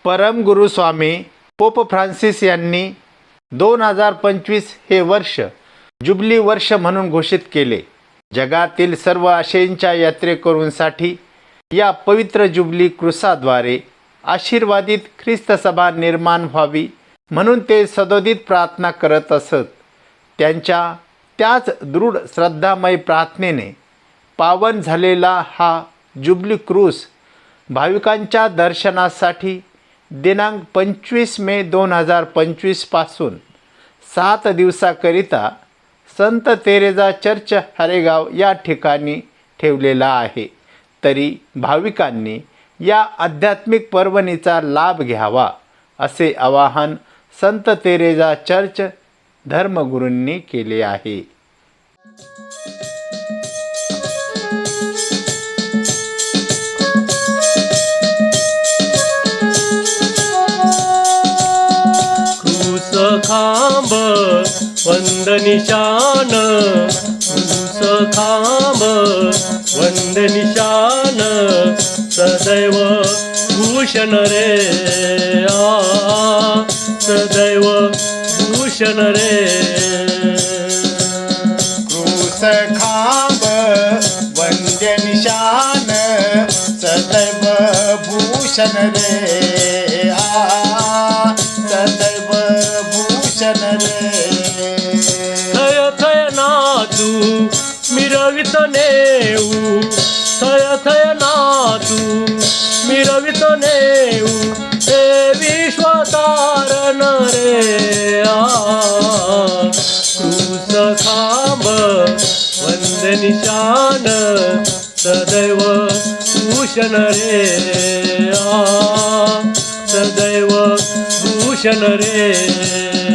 परमगुरू स्वामी pope Francis यांनी 2025 हे वर्ष जुबली वर्ष म्हणून घोषित केले. जगातील सर्व आशेंच्या यात्रेकरूंसाठी या पवित्र जुबली क्रूसाद्वारे आशीर्वादित ख्रिस्त सभा निर्माण व्हावी म्हणून ते सदोदित प्रार्थना करत असत. त्यांच्या त्याच दृढ श्रद्धामय प्रार्थनेने पावन झालेला हा जुबली क्रूस भाविकांच्या दर्शनासाठी दिनांक 25 मे 2025 पासून 7 दिवसाकरिता संत तेरेजा चर्च हरेगाव या ठिकाणी ठेवलेला आहे. तरी भाविकांनी या आध्यात्मिक पर्वणीचा लाभ घ्यावा असे आवाहन संत तेरेजा चर्च धर्मगुरूंनी केले आहे. क्रूस खांब वंदनिशान, क्रूस खांब वंदनिशान, सदैव भूषण रे सदैव भूषण रे. क्रूस खांब वंद्य निशान, सदैव भूषण रे सदैव भूषण रे. थय थय नाचू मिरवित नेऊ, थय थय नाचू मिरवित नेऊ, हे विश्वतारण रे. क्रूस खांब वंदनिशान, सदैव भूषण रे सदैव भूषण रे.